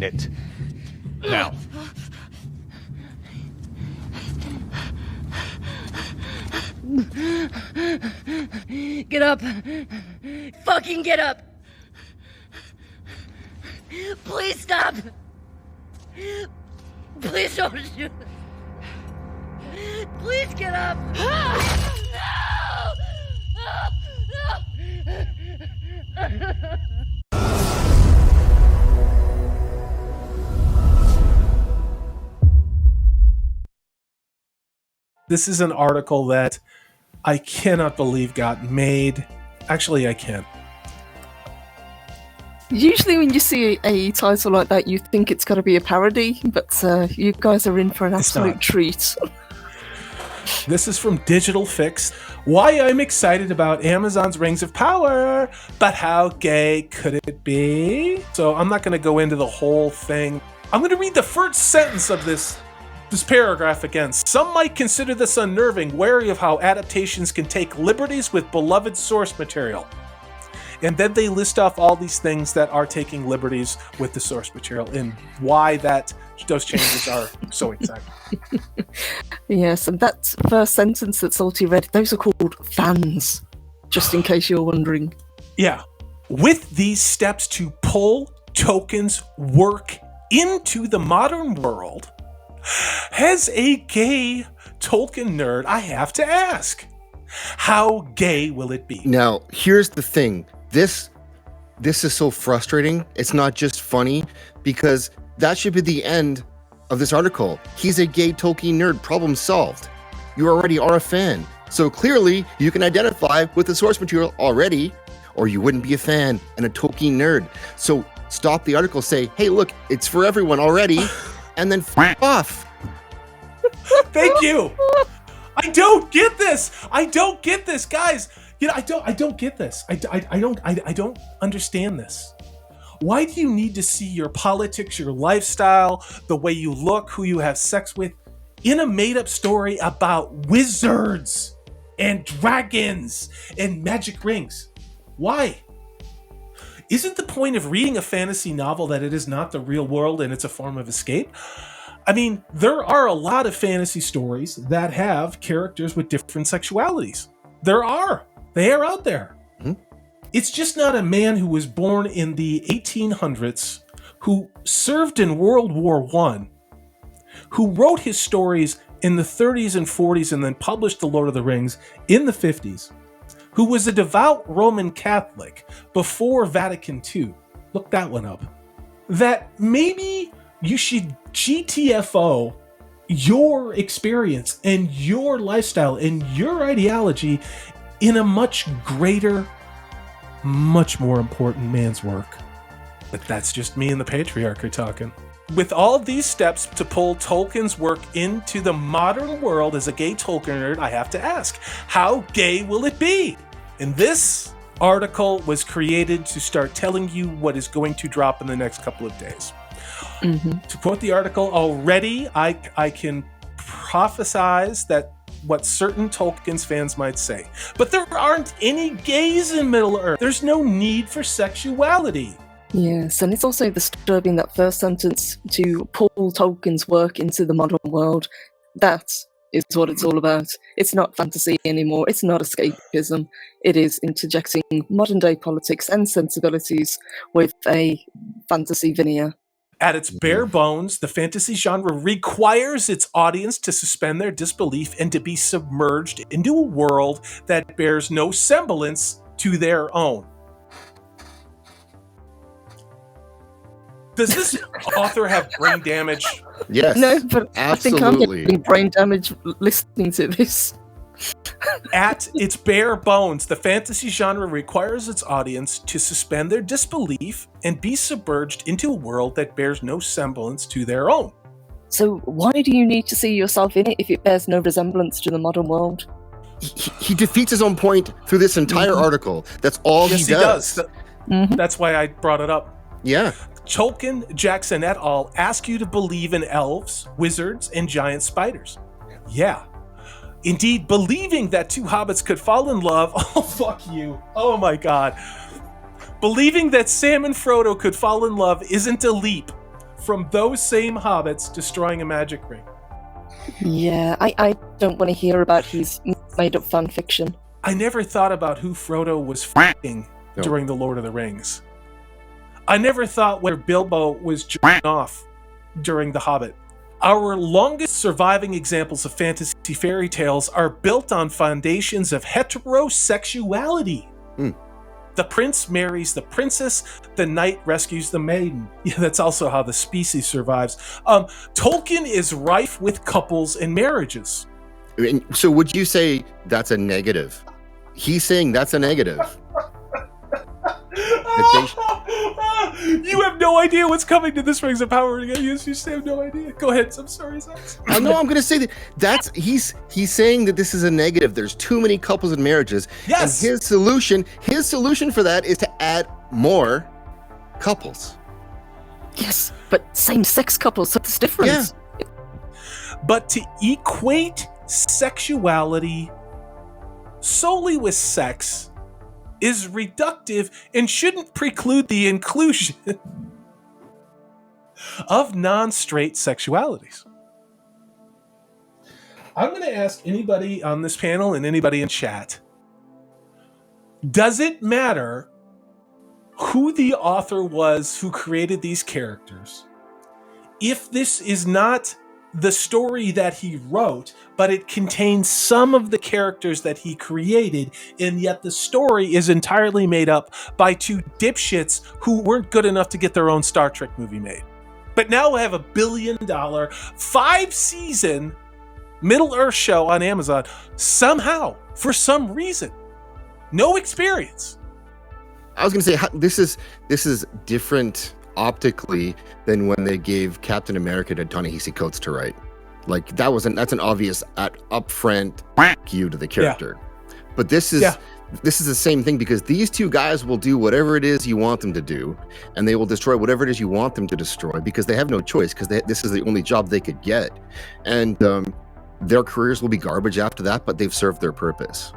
understand it. Now. Get up. Fucking get up. Please stop. Please don't shoot. Please get up. This is an article that I cannot believe got made. Actually, I can't. Usually when you see a title like that, you think it's got to be a parody, but you guys are in for an absolute treat. This is from Digital Fix. Why I'm excited about Amazon's Rings of Power, but how gay could it be? So I'm not going to go into the whole thing. I'm going to read the first sentence of this paragraph again. Some might consider this unnerving, wary of how adaptations can take liberties with beloved source material. And then they list off all these things that are taking liberties with the source material and why those changes are so exciting. Yes, and that first sentence that Salty read, those are called fans, just in case you're wondering. Yeah. With these steps to pull Tolkien's work into the modern world, as a gay Tolkien nerd, I have to ask, how gay will it be? Now, here's the thing. This is so frustrating. It's not just funny, because that should be the end of this article. He's a gay Tolkien nerd. Problem solved. You already are a fan. So clearly, you can identify with the source material already, or you wouldn't be a fan and a Tolkien nerd. So stop the article, say, hey, look, it's for everyone already, and then f*** off. Thank you. I don't get this, guys. You know, I don't get this. I don't understand this. Why do you need to see your politics, your lifestyle, the way you look, who you have sex with, in a made-up story about wizards and dragons and magic rings? Why? Isn't the point of reading a fantasy novel that it is not the real world and it's a form of escape? I mean, there are a lot of fantasy stories that have characters with different sexualities. They are out there. Mm-hmm. It's just not a man who was born in the 1800s, who served in World War I, who wrote his stories in the 30s and 40s and then published The Lord of the Rings in the 50s, who was a devout Roman Catholic before Vatican II. Look that one up. That maybe you should GTFO your experience and your lifestyle and your ideology in a much greater, much more important man's work. But that's just me and the patriarchy talking. With all these steps to pull Tolkien's work into the modern world as a gay Tolkien nerd, I have to ask, how gay will it be? And this article was created to start telling you what is going to drop in the next couple of days. Mm-hmm. To quote the article, already I can prophesize that what certain Tolkien's fans might say. But there aren't any gays in Middle-earth. There's no need for sexuality. Yes, and it's also disturbing that first sentence, to pull Tolkien's work into the modern world. That is what it's all about. It's not fantasy anymore. It's not escapism. It is interjecting modern-day politics and sensibilities with a fantasy veneer. At its bare bones, the fantasy genre requires its audience to suspend their disbelief and to be submerged into a world that bears no semblance to their own. Does this author have brain damage? Yes. No, but absolutely. I think I'm getting brain damage listening to this. At its bare bones, the fantasy genre requires its audience to suspend their disbelief and be submerged into a world that bears no semblance to their own. So why do you need to see yourself in it if it bears no resemblance to the modern world? He defeats his own point through this entire article. That's all he does. That's why I brought it up. Yeah. Tolkien, Jackson et al. Ask you to believe in elves, wizards, and giant spiders. Yeah. Indeed, believing that two hobbits could fall in love, oh fuck you, oh my god. Believing that Sam and Frodo could fall in love isn't a leap from those same hobbits destroying a magic ring. Yeah, I don't want to hear about his made-up fan fiction. I never thought about who Frodo was f***ing during The Lord of the Rings. I never thought where Bilbo was jerking off during The Hobbit. Our longest surviving examples of fantasy fairy tales are built on foundations of heterosexuality. The prince marries the princess, the knight rescues the maiden. Yeah, that's also how the species survives. Tolkien is rife with couples and marriages. So would you say that's a negative? He's saying that's a negative. You have no idea what's coming to this Rings of Power. You just have no idea. Go ahead. I'm sorry, Zach. No, I'm going to say that's he's saying that this is a negative. There's too many couples and marriages. Yes. And his solution for that is to add more couples. Yes, but same-sex couples, so there's difference. Yeah. But to equate sexuality solely with sex is reductive and shouldn't preclude the inclusion of non-straight sexualities. I'm going to ask anybody on this panel and anybody in chat, does it matter who the author was who created these characters if this is not the story that he wrote, but it contains some of the characters that he created, and yet the story is entirely made up by two dipshits who weren't good enough to get their own Star Trek movie made. But now we have $1 billion, 5-season Middle-earth show on Amazon, somehow, for some reason. No experience. I was going to say, this is different optically than when they gave Captain America to Ta-Nehisi Coates to write. Like that's an obvious upfront you to the character. Yeah. But this is the same thing, because these two guys will do whatever it is you want them to do, and they will destroy whatever it is you want them to destroy, because they have no choice, because this is the only job they could get, and their careers will be garbage after that, but they've served their purpose.